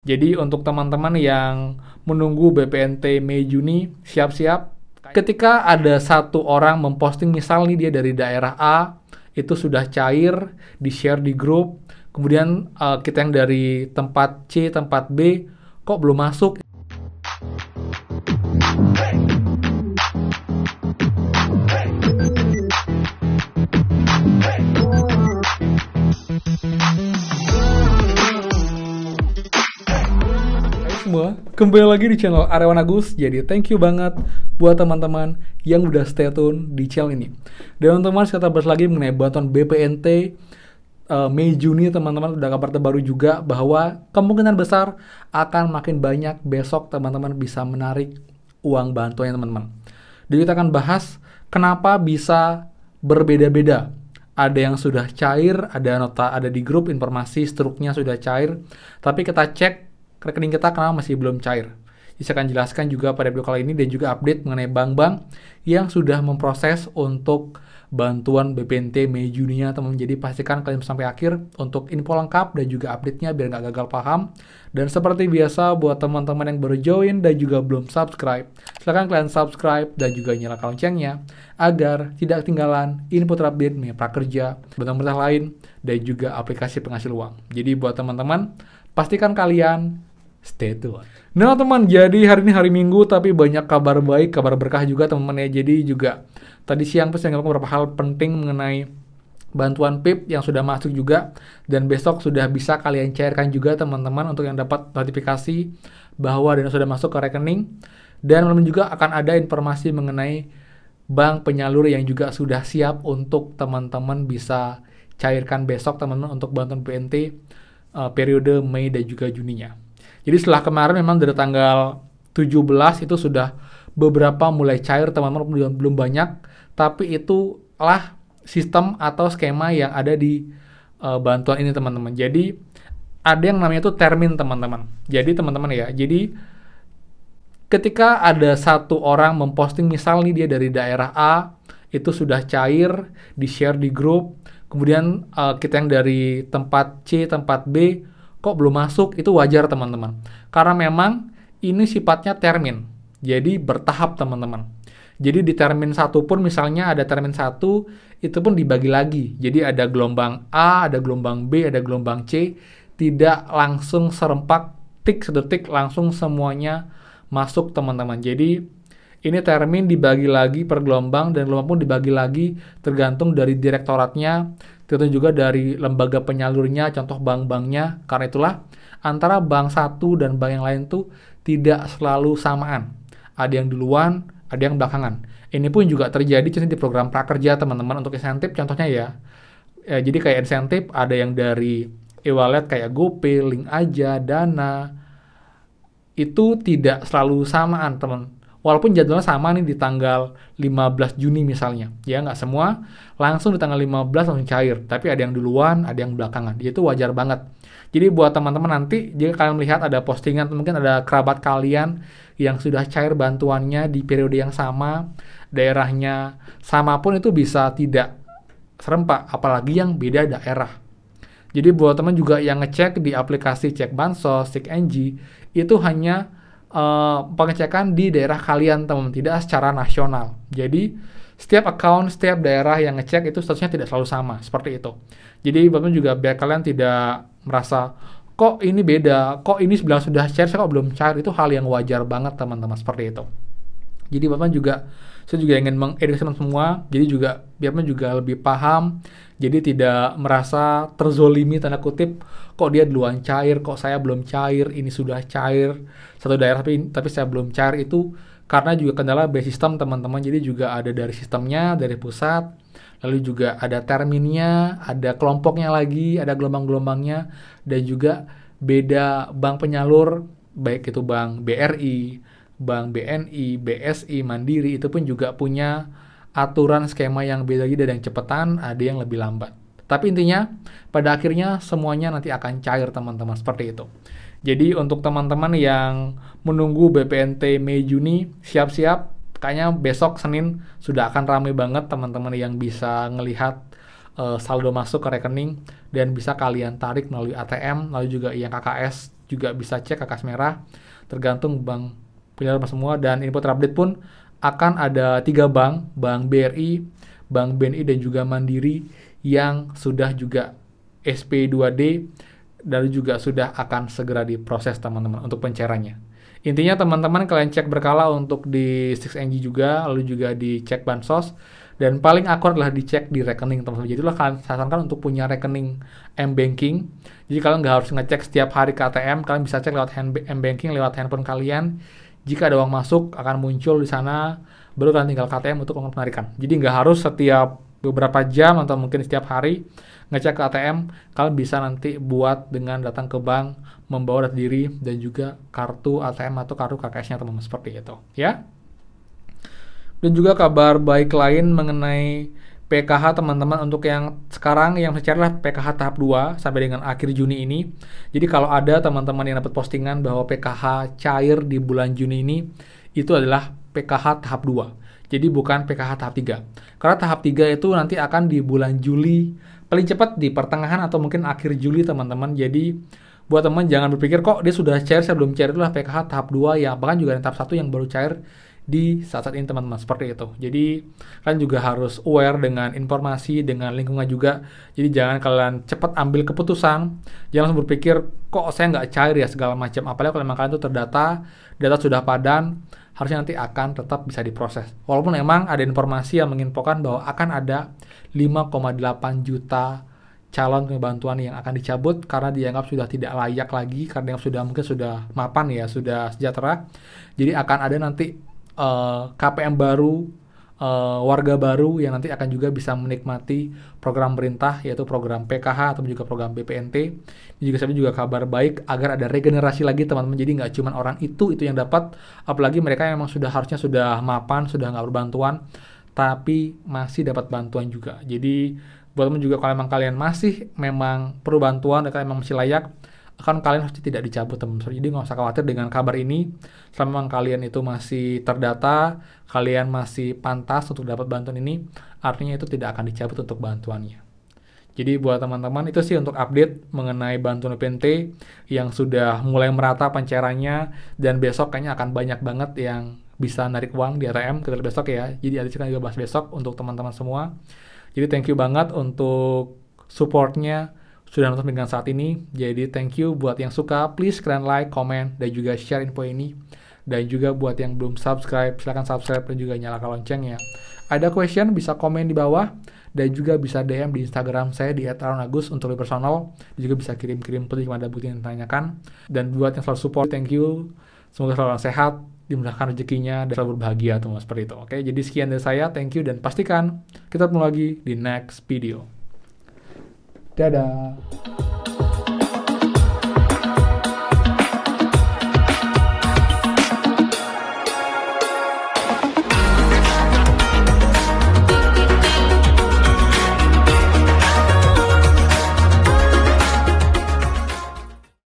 Jadi untuk teman-teman yang menunggu BPNT Mei Juni, siap-siap. Ketika ada satu orang memposting misal nih dia dari daerah A, itu sudah cair, di-share di grup. Kemudian kita yang dari tempat C, tempat B, kok belum masuk? Semua, kembali lagi di channel Aryawan Agus. Jadi thank you banget buat teman-teman yang udah stay tune di channel ini. Dan teman-teman, kita bahas lagi mengenai bantuan BPNT Mei Juni. Teman-teman, udah kabar terbaru juga bahwa kemungkinan besar akan makin banyak besok teman-teman bisa menarik uang bantuannya teman-teman. Jadi kita akan bahas kenapa bisa berbeda-beda. Ada yang sudah cair, ada di grup informasi struknya sudah cair, tapi kita cek rekening kita kenapa masih belum cair. Saya akan jelaskan juga pada video kali ini dan juga update mengenai bank-bank yang sudah memproses untuk bantuan BPNT Mei Juninya teman-teman. Jadi pastikan kalian sampai akhir untuk info lengkap dan juga update-nya biar nggak gagal paham. Dan seperti biasa buat teman-teman yang baru join dan juga belum subscribe, silahkan kalian subscribe dan juga nyalakan loncengnya agar tidak ketinggalan info terupdate mengenai prakerja, bantuan lain, dan juga aplikasi penghasil uang. Jadi buat teman-teman, pastikan kalian stay tune. Nah teman, jadi hari ini hari Minggu tapi banyak kabar baik, kabar berkah juga teman-teman ya. Jadi juga tadi siang saya ngomong beberapa hal penting mengenai bantuan PIP yang sudah masuk juga. Dan besok sudah bisa kalian cairkan juga teman-teman untuk yang dapat notifikasi bahwa dana sudah masuk ke rekening. Dan malam juga akan ada informasi mengenai bank penyalur yang juga sudah siap untuk teman-teman bisa cairkan besok teman-teman untuk bantuan BPNT periode Mei dan juga Juninya. Jadi setelah kemarin memang dari tanggal 17 itu sudah beberapa mulai cair teman-teman, belum banyak, tapi itulah sistem atau skema yang ada di bantuan ini teman-teman. Jadi ada yang namanya itu termin teman-teman. Jadi teman-teman ya, jadi ketika ada satu orang memposting misal nih dia dari daerah A, itu sudah cair, di-share di grup, kemudian kita yang dari tempat C, tempat B, kok belum masuk, itu wajar teman-teman. Karena memang ini sifatnya termin, jadi bertahap teman-teman. Jadi di termin 1 pun misalnya ada termin 1, itu pun dibagi lagi. Jadi ada gelombang A, ada gelombang B, ada gelombang C, tidak langsung serempak, tik sedetik langsung semuanya masuk teman-teman. Jadi ini termin dibagi lagi per gelombang, dan gelombang pun dibagi lagi tergantung dari direktoratnya, tergantung juga dari lembaga penyalurnya, contoh bank-banknya. Karena itulah antara bank satu dan bank yang lain tuh tidak selalu samaan. Ada yang duluan, ada yang belakangan. Ini pun juga terjadi di program prakerja teman-teman untuk insentif contohnya ya. Jadi kayak insentif ada yang dari e-wallet kayak GoPay, Link Aja, Dana. Itu tidak selalu samaan teman. Walaupun jadwalnya sama nih di tanggal 15 Juni misalnya. Ya nggak semua langsung di tanggal 15 langsung cair. Tapi ada yang duluan, ada yang belakangan. Itu wajar banget. Jadi buat teman-teman nanti, jika kalian melihat ada postingan, mungkin ada kerabat kalian yang sudah cair bantuannya di periode yang sama, daerahnya sama pun itu bisa tidak serempak. Apalagi yang beda daerah. Jadi buat teman juga yang ngecek di aplikasi Cek Bansos, Cek NG, itu hanya pengecekan di daerah kalian teman-teman, tidak secara nasional. Jadi setiap account, setiap daerah yang ngecek itu statusnya tidak selalu sama, seperti itu. Jadi teman-teman juga biar kalian tidak merasa kok ini beda, kok ini sebelah sudah cair, saya kok belum cair. Itu hal yang wajar banget teman-teman, seperti itu. Jadi Bapak juga, saya juga ingin mengedukasi semua, jadi juga biar Bapak juga lebih paham, jadi tidak merasa terzolimi tanda kutip, kok dia duluan cair, kok saya belum cair, ini sudah cair, satu daerah tapi saya belum cair. Itu karena juga kendala base system teman-teman, jadi juga ada dari sistemnya, dari pusat, lalu juga ada terminnya, ada kelompoknya lagi, ada gelombang-gelombangnya, dan juga beda bank penyalur, baik itu bank BRI, Bank BNI, BSI, Mandiri, itu pun juga punya aturan skema yang beda lagi, ada yang cepetan, ada yang lebih lambat. Tapi intinya, pada akhirnya semuanya nanti akan cair teman-teman, seperti itu. Jadi untuk teman-teman yang menunggu BPNT Mei Juni, siap-siap, kayaknya besok Senin sudah akan ramai banget teman-teman yang bisa ngelihat saldo masuk ke rekening, dan bisa kalian tarik melalui ATM, lalu juga yang KKS, juga bisa cek KKS merah, tergantung bank pilihan semua. Dan info terupdate pun akan ada 3 bank, Bank BRI, Bank BNI, dan juga Mandiri yang sudah juga SP2D, dan juga sudah akan segera diproses teman-teman untuk pencairannya. Intinya teman-teman kalian cek berkala untuk di 6NG juga, lalu juga dicek bansos, dan paling akurat adalah dicek di rekening teman-teman. Jadi kalian sarankan untuk punya rekening M-Banking. Jadi kalian nggak harus ngecek setiap hari ke ATM, kalian bisa cek lewat M-Banking, lewat handphone kalian. Jika ada uang masuk akan muncul di sana, baru kalian tinggal ke ATM untuk melakukan penarikan. Jadi nggak harus setiap beberapa jam atau mungkin setiap hari ngecek ke ATM, kalian bisa nanti buat dengan datang ke bank, membawa data diri dan juga kartu ATM atau kartu KKS-nya teman-teman, seperti itu ya. Dan juga kabar baik lain mengenai PKH teman-teman, untuk yang sekarang yang secara PKH tahap 2 sampai dengan akhir Juni ini. Jadi kalau ada teman-teman yang dapat postingan bahwa PKH cair di bulan Juni ini, itu adalah PKH tahap 2. Jadi bukan PKH tahap 3. Karena tahap 3 itu nanti akan di bulan Juli, paling cepat di pertengahan atau mungkin akhir Juli teman-teman. Jadi buat teman jangan berpikir kok dia sudah cair, saya belum cair, itulah PKH tahap 2 ya. Bahkan juga ada tahap 1 yang baru cair di saat-saat ini teman-teman, seperti itu. Jadi kalian juga harus aware dengan informasi, dengan lingkungan juga. Jadi jangan kalian cepat ambil keputusan, jangan langsung berpikir kok saya nggak cair ya segala macam. Apalagi kalau memang kalian itu terdata, data sudah padan, harusnya nanti akan tetap bisa diproses. Walaupun memang ada informasi yang menginfokan bahwa akan ada 5,8 juta calon bantuan yang akan dicabut karena dianggap sudah tidak layak lagi, karena yang sudah mungkin sudah mapan ya, sudah sejahtera. Jadi akan ada nanti KPM baru, warga baru yang nanti akan juga bisa menikmati program pemerintah, yaitu program PKH atau juga program BPNT. Ini juga saya juga kabar baik agar ada regenerasi lagi teman-teman. Jadi nggak cuma orang itu yang dapat, apalagi mereka yang memang sudah harusnya sudah mapan, sudah nggak berbantuan, tapi masih dapat bantuan juga. Jadi buat teman juga kalau memang kalian masih memang perlu bantuan dan kalian memang masih layak, akan kalian harus tidak dicabut teman-teman. Jadi nggak usah khawatir dengan kabar ini. Selama kalian itu masih terdata, kalian masih pantas untuk dapat bantuan ini, artinya itu tidak akan dicabut untuk bantuannya. Jadi buat teman-teman itu sih untuk update mengenai bantuan BPNT yang sudah mulai merata pencairannya, dan besok kayaknya akan banyak banget yang bisa narik uang di ATM kita besok ya. Jadi ada juga bahas besok untuk teman-teman semua. Jadi thank you banget untuk supportnya sudah nonton dengan saat ini. Jadi thank you buat yang suka, please kalian like, comment, dan juga share info ini. Dan juga buat yang belum subscribe, silahkan subscribe dan juga nyalakan loncengnya. Ada question bisa komen di bawah, dan juga bisa DM di Instagram saya di @aaronagus untuk lebih personal. Dan juga bisa kirim-kirim jika ada bukti yang ditanyakan. Dan buat yang selalu support, thank you. Semoga selalu sehat, dimudahkan rezekinya, dan selalu berbahagia teman-teman, seperti itu. Oke, jadi sekian dari saya, thank you, dan pastikan kita ketemu lagi di next video. Dadah.